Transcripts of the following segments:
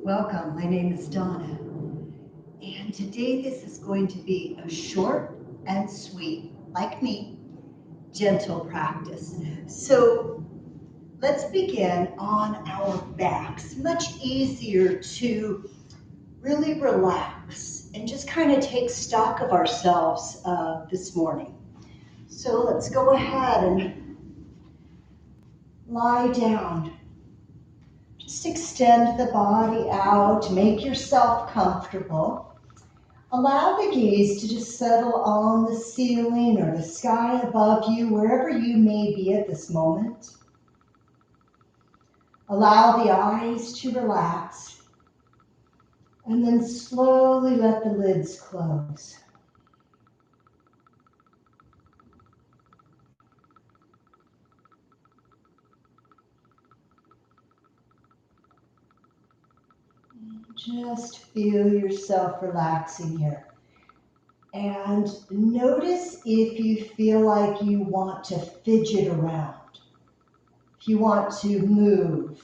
Welcome, my name is Donna, and today this is going to be a short and sweet, like me, gentle practice. So let's begin on our backs. Much easier to really relax and just kind of take stock of ourselves this morning. So let's go ahead and lie down. Just extend the body out, make yourself comfortable. Allow the gaze to just settle on the ceiling or the sky above you, wherever you may be at this moment. Allow the eyes to relax, and then slowly let the lids close. Just feel yourself relaxing here. And notice if you feel like you want to fidget around, if you want to move,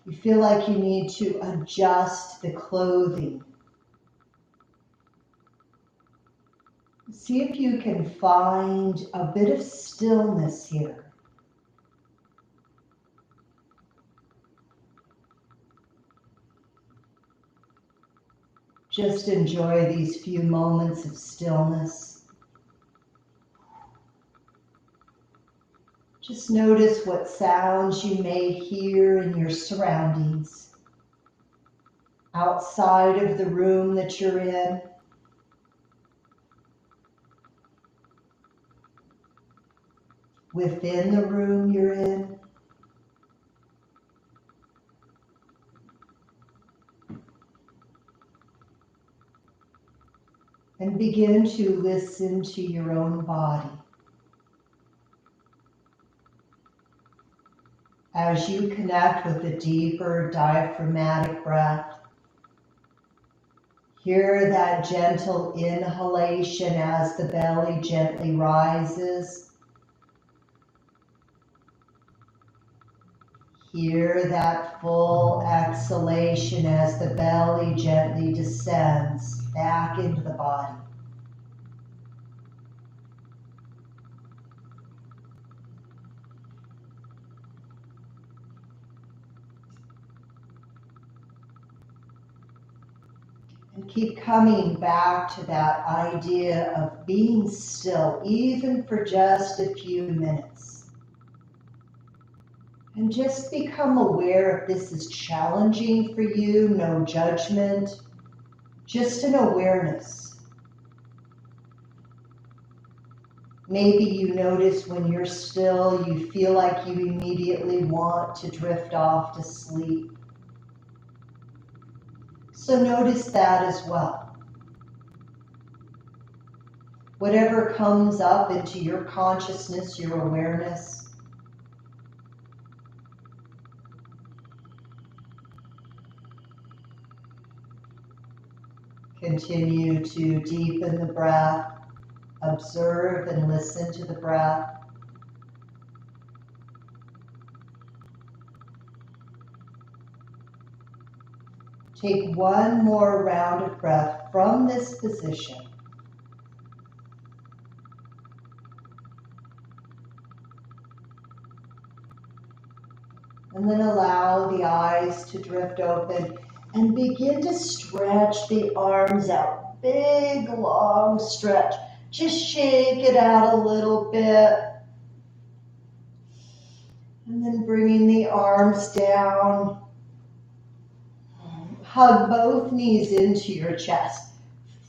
you feel like you need to adjust the clothing. See if you can find a bit of stillness here. Just enjoy these few moments of stillness. Just notice what sounds you may hear in your surroundings, outside of the room that you're in, within the room you're in. And begin to listen to your own body. As you connect with the deeper diaphragmatic breath, hear that gentle inhalation as the belly gently rises. Hear that full exhalation as the belly gently descends back into the body. And keep coming back to that idea of being still, even for just a few minutes. And just become aware if this is challenging for you, no judgment, just an awareness. Maybe you notice when you're still, you feel like you immediately want to drift off to sleep. So notice that as well. Whatever comes up into your consciousness, your awareness, continue to deepen the breath, observe and listen to the breath. Take one more round of breath from this position. And then allow the eyes to drift open and begin to stretch the arms out. Big, long stretch. Just shake it out a little bit. And then bringing the arms down. Hug both knees into your chest.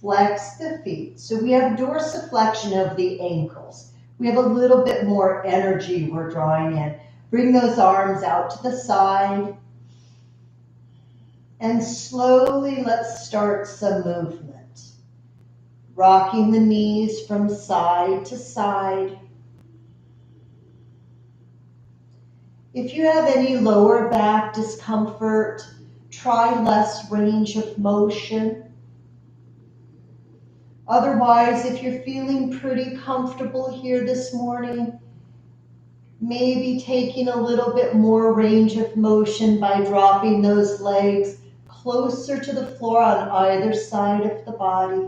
Flex the feet. So we have dorsiflexion of the ankles. We have a little bit more energy we're drawing in. Bring those arms out to the side. And slowly let's start some movement. Rocking the knees from side to side. If you have any lower back discomfort, try less range of motion. Otherwise, if you're feeling pretty comfortable here this morning, maybe taking a little bit more range of motion by dropping those legs closer to the floor on either side of the body.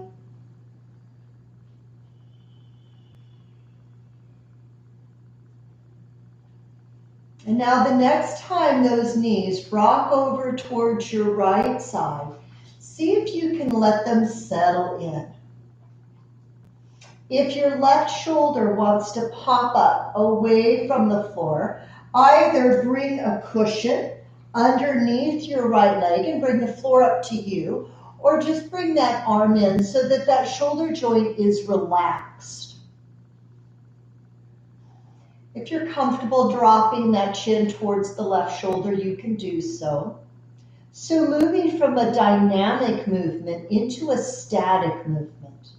And now the next time those knees rock over towards your right side, see if you can let them settle in. If your left shoulder wants to pop up away from the floor, either bring a cushion underneath your right leg and bring the floor up to you, or just bring that arm in so that that shoulder joint is relaxed. If you're comfortable dropping that chin towards the left shoulder, you can do so. So moving from a dynamic movement into a static movement.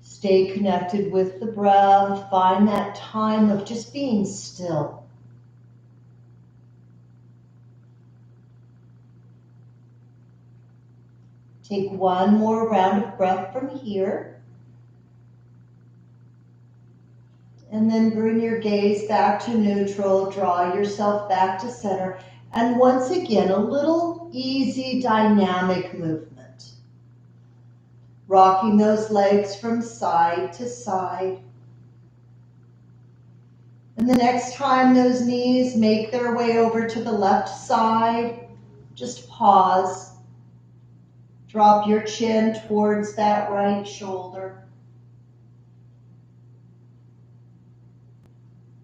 Stay connected with the breath. Find that time of just being still. Take one more round of breath from here. And then bring your gaze back to neutral. Draw yourself back to center. And once again, a little easy dynamic movement. Rocking those legs from side to side. And the next time those knees make their way over to the left side, just pause. Drop your chin towards that right shoulder.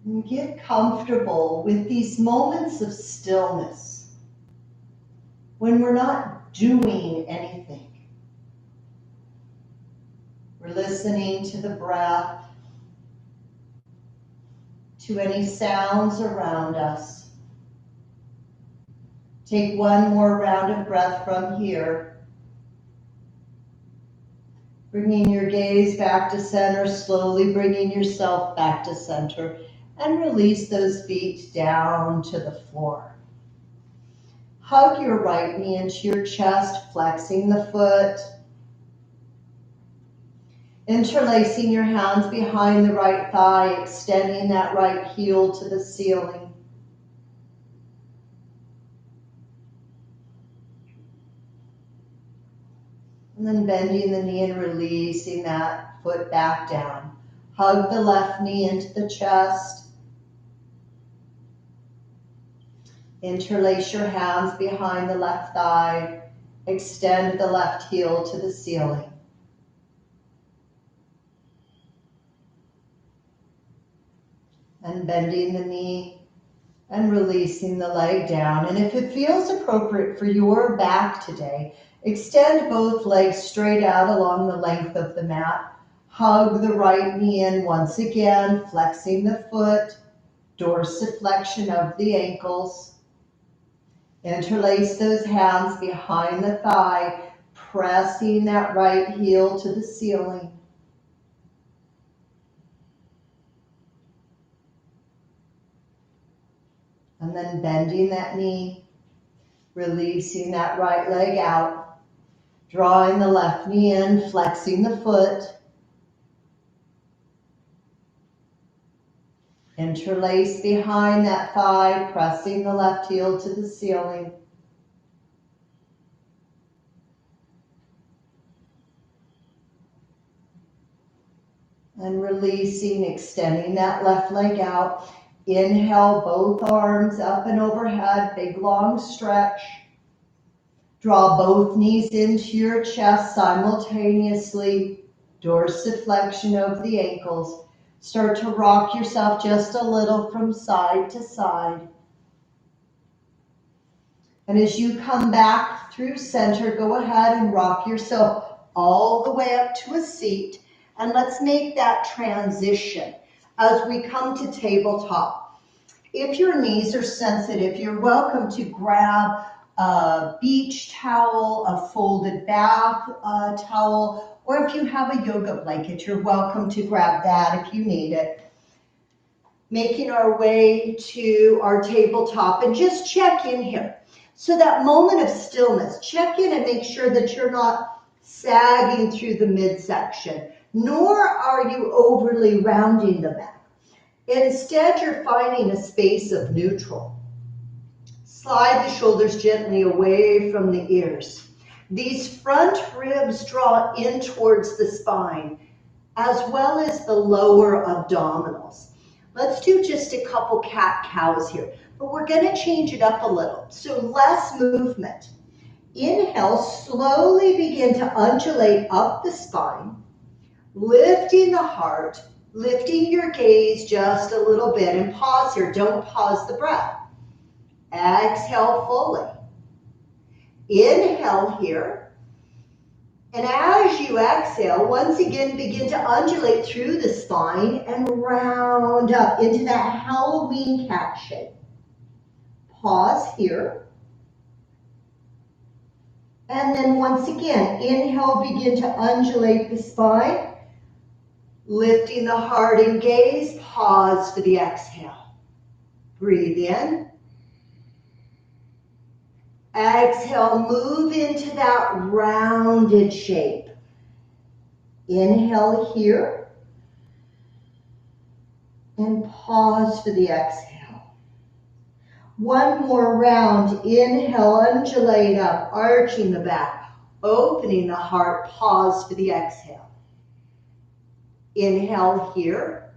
And get comfortable with these moments of stillness when we're not doing anything. We're listening to the breath, to any sounds around us. Take one more round of breath from here. Bringing your gaze back to center, slowly bringing yourself back to center. And release those feet down to the floor. Hug your right knee into your chest, flexing the foot. Interlacing your hands behind the right thigh, extending that right heel to the ceiling. And then bending the knee and releasing that foot back down. Hug the left knee into the chest. Interlace your hands behind the left thigh. Extend the left heel to the ceiling. And bending the knee and releasing the leg down. And if it feels appropriate for your back today, extend both legs straight out along the length of the mat. Hug the right knee in once again, flexing the foot, dorsiflexion of the ankles. Interlace those hands behind the thigh, pressing that right heel to the ceiling. And then bending that knee, releasing that right leg out, drawing the left knee in, flexing the foot. Interlace behind that thigh, pressing the left heel to the ceiling. And releasing, extending that left leg out. Inhale, both arms up and overhead, big long stretch. Draw both knees into your chest simultaneously, dorsiflexion of the ankles. Start to rock yourself just a little from side to side. And as you come back through center, go ahead and rock yourself all the way up to a seat. And let's make that transition as we come to tabletop. If your knees are sensitive, you're welcome to grab a beach towel, a folded bath towel, or if you have a yoga blanket, you're welcome to grab that if you need it. Making our way to our tabletop and just check in here. So that moment of stillness, check in and make sure that you're not sagging through the midsection, nor are you overly rounding the back. Instead, you're finding a space of neutral. Slide the shoulders gently away from the ears. These front ribs draw in towards the spine, as well as the lower abdominals. Let's do just a couple cat-cows here, but we're going to change it up a little, so less movement. Inhale, slowly begin to undulate up the spine, lifting the heart, lifting your gaze just a little bit, and pause here. Don't pause the breath. Exhale fully. Inhale here. And as you exhale, once again, begin to undulate through the spine and round up into that Halloween cat shape. Pause here. And then once again, inhale, begin to undulate the spine, lifting the heart and gaze. Pause for the exhale. Breathe in. Exhale, move into that rounded shape. Inhale here. And pause for the exhale. One more round. Inhale, undulate up, arching the back, opening the heart. Pause for the exhale. Inhale here.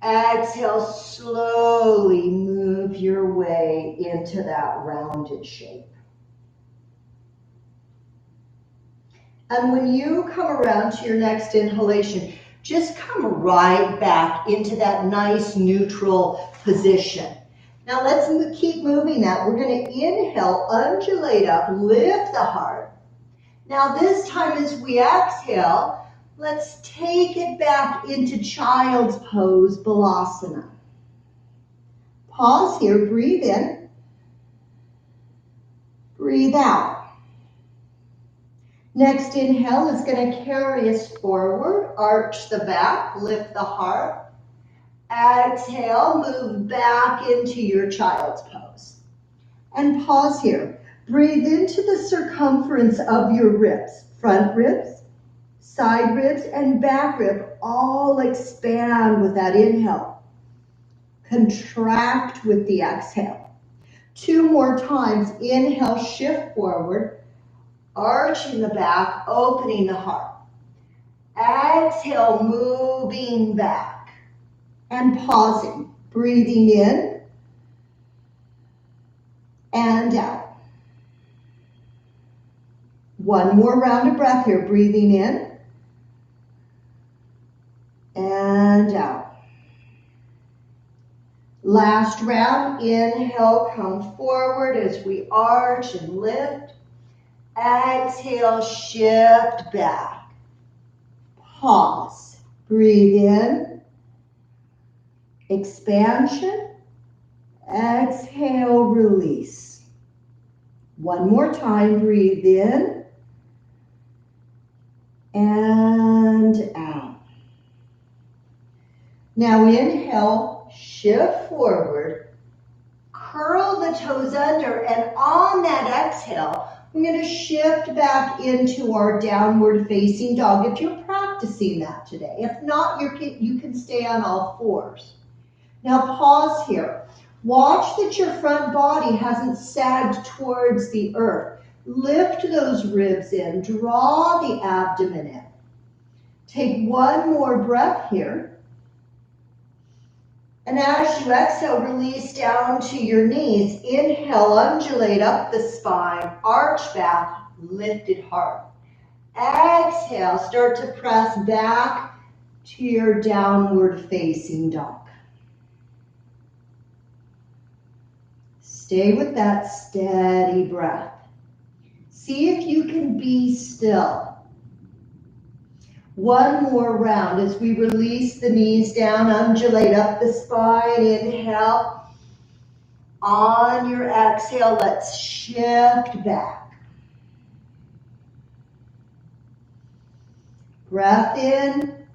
Exhale, slowly move your way into that rounded shape. And when you come around to your next inhalation, just come right back into that nice neutral position. Now let's keep moving that. We're going to inhale, undulate up, lift the heart. Now this time as we exhale, let's take it back into child's pose, balasana. Pause here, breathe in, breathe out. Next inhale is going to carry us forward, arch the back, lift the heart. Exhale, move back into your child's pose. And pause here. Breathe into the circumference of your ribs, front ribs, side ribs, and back rib all expand with that inhale. Contract with the exhale. 2 more times. Inhale, shift forward, arching the back, opening the heart. Exhale, moving back and pausing. Breathing in and out. One more round of breath here. Breathing in and out. Last round, inhale, come forward as we arch and lift. Exhale, shift back. Pause. Breathe in. Expansion. Exhale, release. One more time, breathe in and out. Now inhale, shift forward, curl the toes under, and on that exhale, I'm going to shift back into our downward facing dog if you're practicing that today. If not, you can stay on all fours. Now pause here. Watch that your front body hasn't sagged towards the earth. Lift those ribs in, draw the abdomen in. Take one more breath here. And as you exhale, release down to your knees. Inhale, undulate up the spine, arch back, lifted heart. Exhale, start to press back to your downward facing dog. Stay with that steady breath. See if you can be still. One more round as we release the knees down, undulate up the spine, inhale. On your exhale, let's shift back. Breath in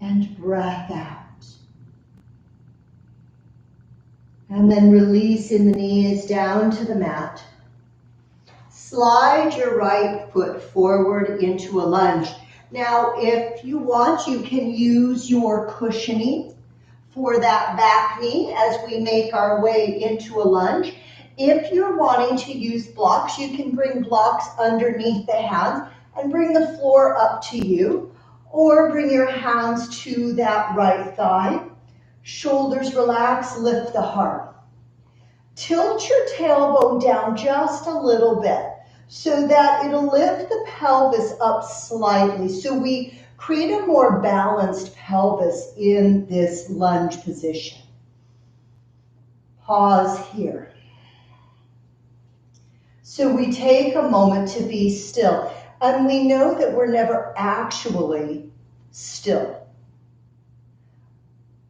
and breath out. And then releasing the knees down to the mat. Slide your right foot forward into a lunge. Now, if you want, you can use your cushioning for that back knee as we make our way into a lunge. If you're wanting to use blocks, you can bring blocks underneath the hands and bring the floor up to you, or bring your hands to that right thigh. Shoulders relax, lift the heart. Tilt your tailbone down just a little bit so that it'll lift the pelvis up slightly, so we create a more balanced pelvis in this lunge position. Pause here. So we take a moment to be still, and we know that we're never actually still.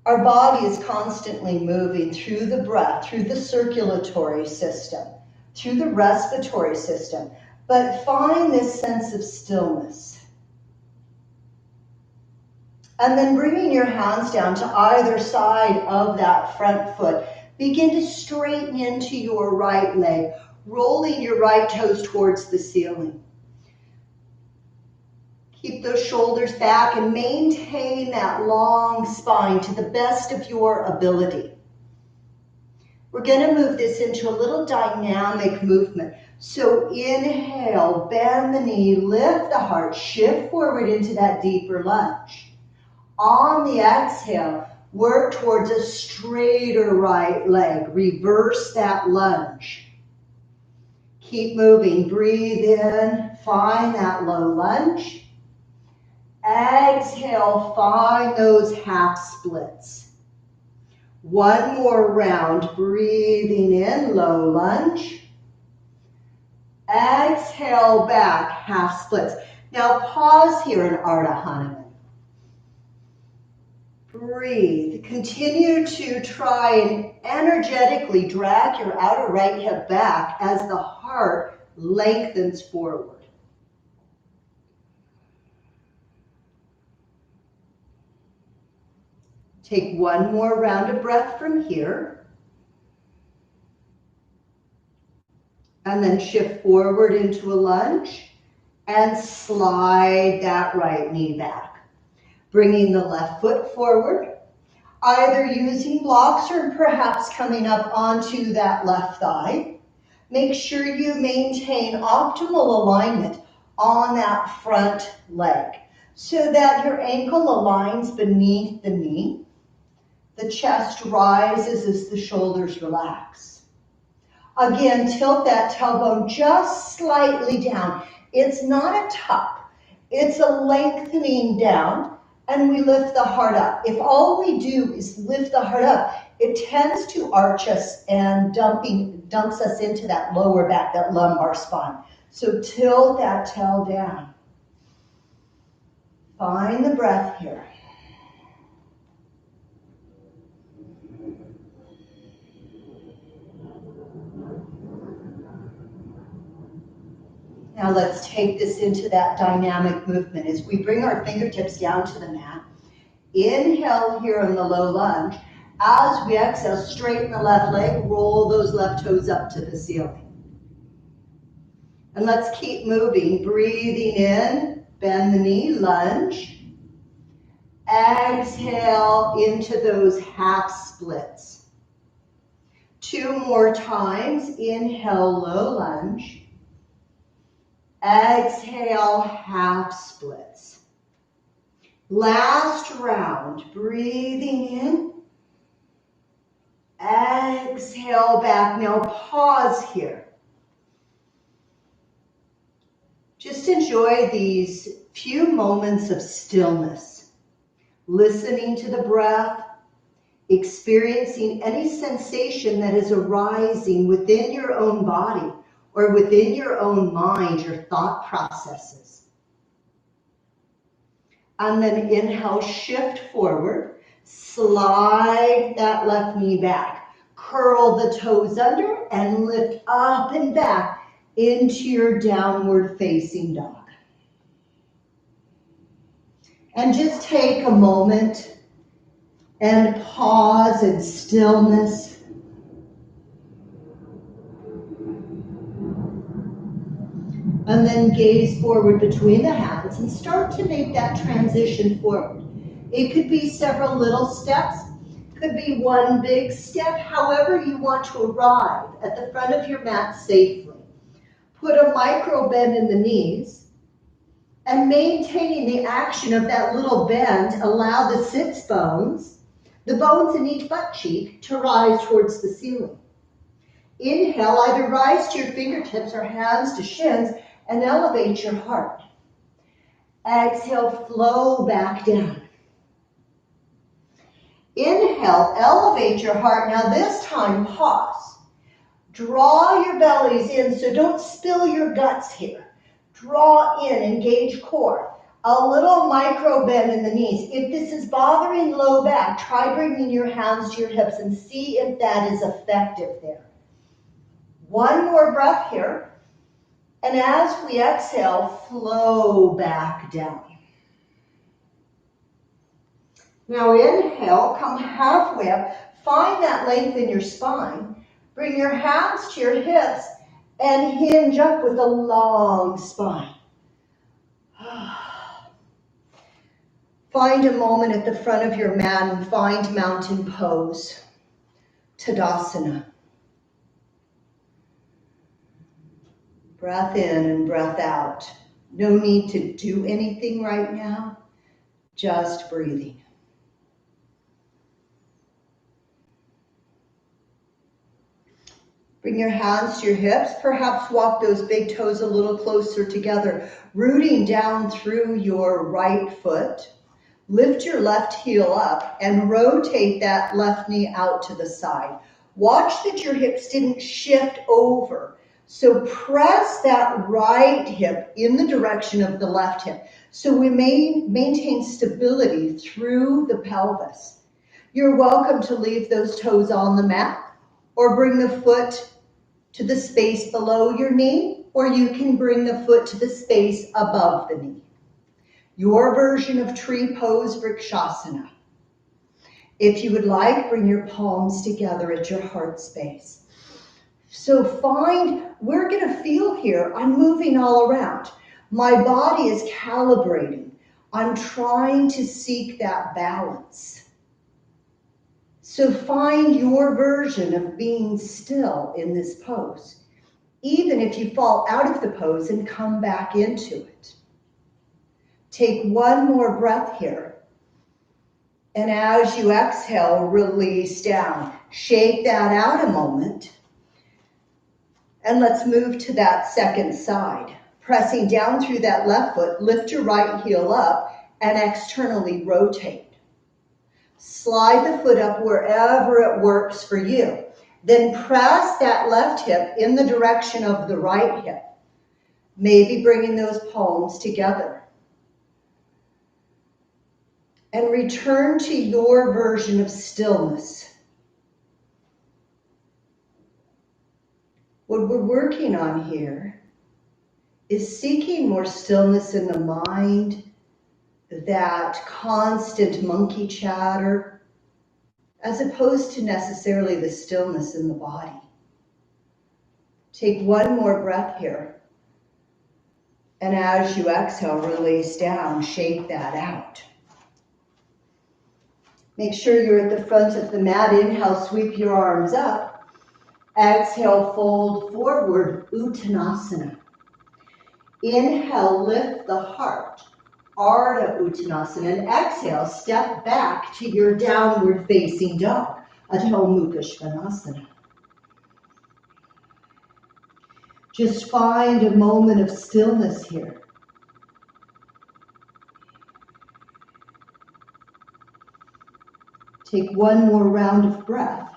Our body is constantly moving through the breath, through the circulatory system, through the respiratory system, but find this sense of stillness. And then bringing your hands down to either side of that front foot, begin to straighten into your right leg, rolling your right toes towards the ceiling. Keep those shoulders back and maintain that long spine to the best of your ability. We're going to move this into a little dynamic movement. So inhale, bend the knee, lift the heart, shift forward into that deeper lunge. On the exhale, work towards a straighter right leg. Reverse that lunge. Keep moving. Breathe in. Find that low lunge. Exhale. Find those half splits. One more round. Breathing in. Low lunge. Exhale back. Half splits. Now pause here in Ardha Hanuman. Breathe. Continue to try and energetically drag your outer right hip back as the heart lengthens forward. Take one more round of breath from here. And then shift forward into a lunge and slide that right knee back. Bringing the left foot forward, either using blocks or perhaps coming up onto that left thigh. Make sure you maintain optimal alignment on that front leg so that your ankle aligns beneath the knee. The chest rises as the shoulders relax. Again, tilt that tailbone just slightly down. It's not a tuck, it's a lengthening down. And we lift the heart up. If all we do is lift the heart up, it tends to arch us and dumps us into that lower back, that lumbar spine. So tilt that tail down. Find the breath here. Now let's take this into that dynamic movement as we bring our fingertips down to the mat. Inhale here in the low lunge. As we exhale, straighten the left leg, roll those left toes up to the ceiling. And let's keep moving. Breathing in, bend the knee, lunge. Exhale into those half splits. Two more times. Inhale, low lunge. Exhale, half splits. Last round, breathing in. Exhale back. Now pause here. Just enjoy these few moments of stillness. Listening to the breath, experiencing any sensation that is arising within your own body or within your own mind, your thought processes. And then inhale, shift forward, slide that left knee back, curl the toes under and lift up and back into your downward facing dog. And just take a moment and pause in stillness. And then gaze forward between the hands and start to make that transition forward. It could be several little steps, Could be one big step, however you want to arrive at the front of your mat safely. Put a micro bend in the knees, and maintaining the action of that little bend, allow the sits bones, the bones in each butt cheek, to rise towards the ceiling. Inhale, either rise to your fingertips or hands to shins and elevate your heart. Exhale, flow back down. Inhale, elevate your heart. Now this time, pause. Draw your bellies in, so don't spill your guts here. Draw in, engage core. A little micro bend in the knees. If this is bothering low back, try bringing your hands to your hips and see if that is effective there. One more breath here. And as we exhale, flow back down. Now inhale, come halfway up. Find that length in your spine. Bring your hands to your hips and hinge up with a long spine. Find a moment at the front of your mat and find mountain pose, Tadasana. Breath in and breath out. No need to do anything right now, just breathing. Bring your hands to your hips. Perhaps walk those big toes a little closer together, rooting down through your right foot. Lift your left heel up and rotate that left knee out to the side. Watch that your hips didn't shift over. So press that right hip in the direction of the left hip. So we maintain stability through the pelvis. You're welcome to leave those toes on the mat or bring the foot to the space below your knee, or you can bring the foot to the space above the knee. Your version of tree pose, Vrikshasana. If you would like, bring your palms together at your heart space. So we're going to feel here, I'm moving all around. My body is calibrating. I'm trying to seek that balance. So find your version of being still in this pose, even if you fall out of the pose and come back into it. Take one more breath here. And as you exhale, release down. Shake that out a moment. And let's move to that second side. Pressing down through that left foot, lift your right heel up and externally rotate. Slide the foot up wherever it works for you. Then press that left hip in the direction of the right hip. Maybe bringing those palms together. And return to your version of stillness. What we're working on here is seeking more stillness in the mind, that constant monkey chatter, as opposed to necessarily the stillness in the body. Take one more breath here. And as you exhale, release down, shake that out. Make sure you're at the front of the mat. Inhale, sweep your arms up. Exhale, fold forward, Uttanasana. Inhale, lift the heart. Ardha Uttanasana, and exhale, step back to your downward facing dog, Adho Mukha Svanasana. Just find a moment of stillness here. Take one more round of breath.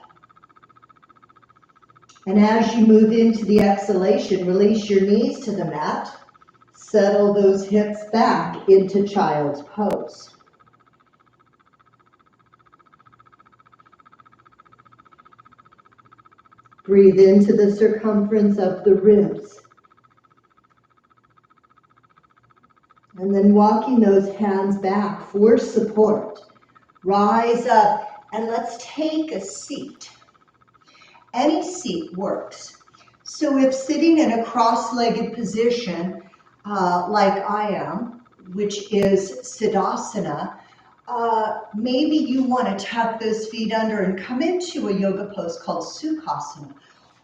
And as you move into the exhalation, release your knees to the mat. Settle those hips back into child's pose. Breathe into the circumference of the ribs. And then walking those hands back for support. Rise up and let's take a seat. Any seat works. So if sitting in a cross-legged position, like I am, which is Siddhasana, Maybe you want to tuck those feet under and come into a yoga pose called Sukhasana.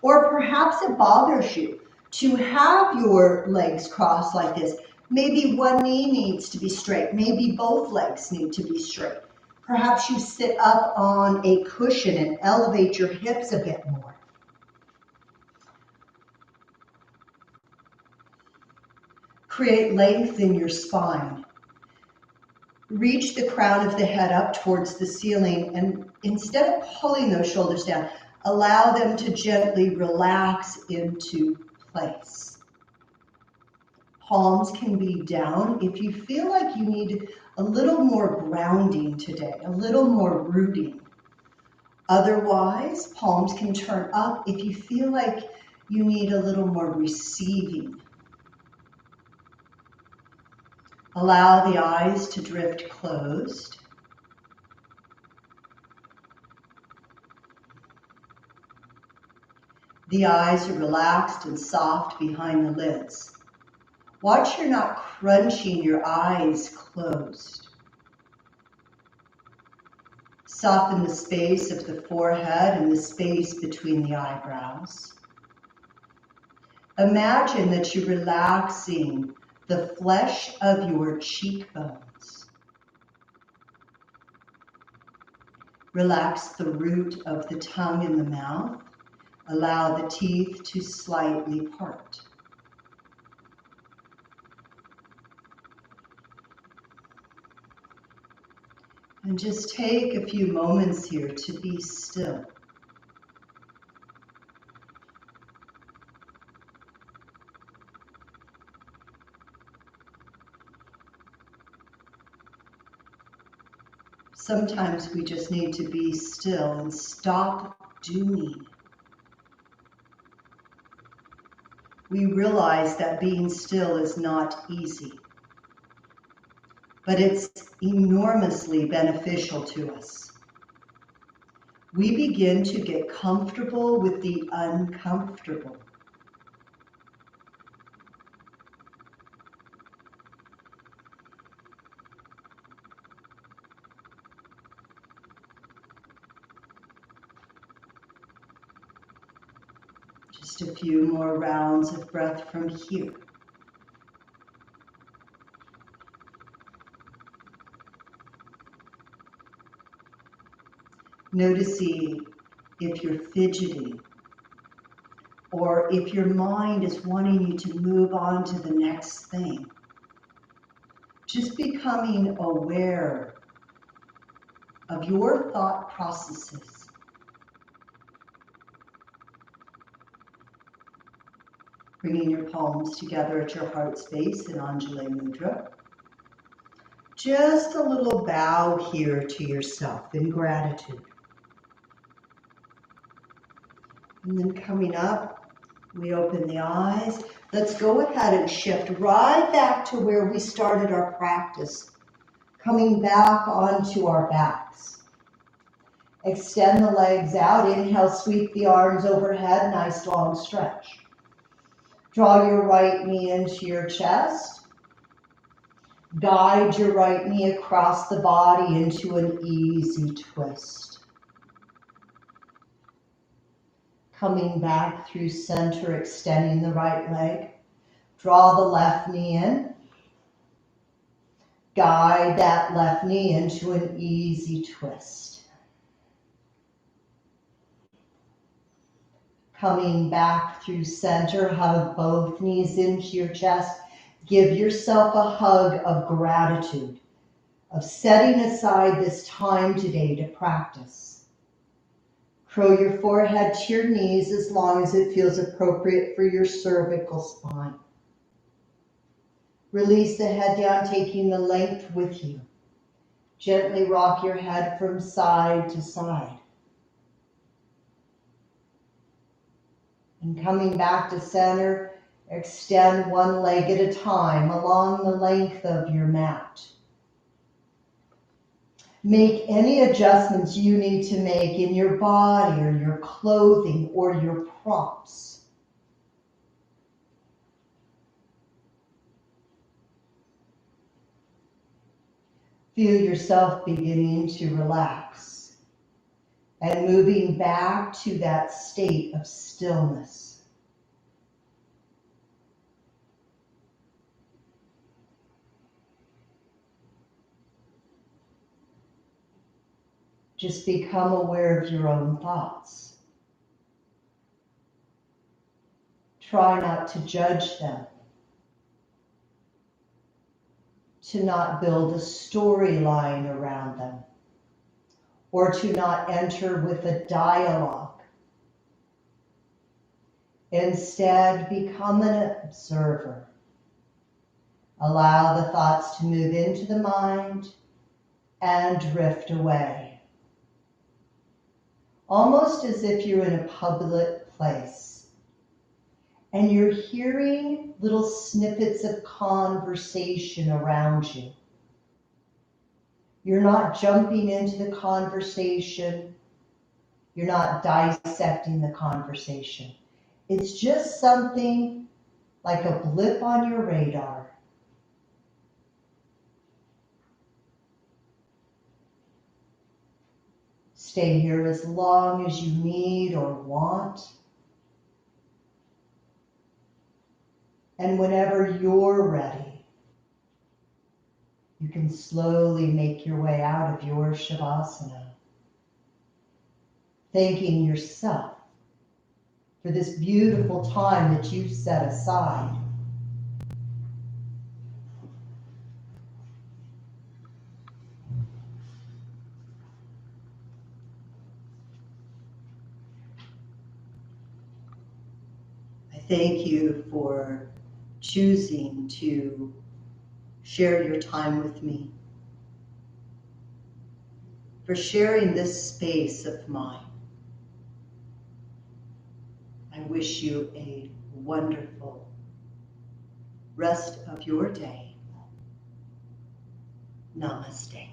Or perhaps it bothers you to have your legs crossed like this. Maybe one knee needs to be straight. Maybe both legs need to be straight. Perhaps you sit up on a cushion and elevate your hips a bit more. Create length in your spine. Reach the crown of the head up towards the ceiling, and instead of pulling those shoulders down, allow them to gently relax into place. Palms can be down if you feel like you need a little more grounding today, a little more rooting. Otherwise, palms can turn up if you feel like you need a little more receiving. Allow the eyes to drift closed. The eyes are relaxed and soft behind the lids. Watch you're not crunching your eyes closed. Soften the space of the forehead and the space between the eyebrows. Imagine that you're relaxing the flesh of your cheekbones. Relax the root of the tongue and the mouth. Allow the teeth to slightly part. And just take a few moments here to be still. Sometimes we just need to be still and stop doing. We realize that being still is not easy, but it's enormously beneficial to us. We begin to get comfortable with the uncomfortable. Just a few more rounds of breath from here. Noticing if you're fidgeting or if your mind is wanting you to move on to the next thing. Just becoming aware of your thought processes. Bringing your palms together at your heart space in Anjali Mudra. Just a little bow here to yourself in gratitude. And then coming up, we open the eyes. Let's go ahead and shift right back to where we started our practice. Coming back onto our backs. Extend the legs out. Inhale, sweep the arms overhead. Nice long stretch. Draw your right knee into your chest. Guide your right knee across the body into an easy twist. Coming back through center, extending the right leg. Draw the left knee in. Guide that left knee into an easy twist. Coming back through center, hug both knees into your chest. Give yourself a hug of gratitude, of setting aside this time today to practice. Curl your forehead to your knees as long as it feels appropriate for your cervical spine. Release the head down, taking the length with you. Gently rock your head from side to side. And coming back to center, extend one leg at a time along the length of your mat. Make any adjustments you need to make in your body or your clothing or your props. Feel yourself beginning to relax and moving back to that state of stillness. Just become aware of your own thoughts. Try not to judge them, to not build a storyline around them, or to not enter with a dialogue. Instead, become an observer. Allow the thoughts to move into the mind and drift away, almost as if you're in a public place and you're hearing little snippets of conversation around you. You're not jumping into the conversation. You're not dissecting the conversation. It's just something like a blip on your radar. Stay here as long as you need or want. And whenever you're ready, you can slowly make your way out of your Shavasana, thanking yourself for this beautiful time that you've set aside. I thank you for choosing to share your time with me, for sharing this space of mine. I wish you a wonderful rest of your day. Namaste.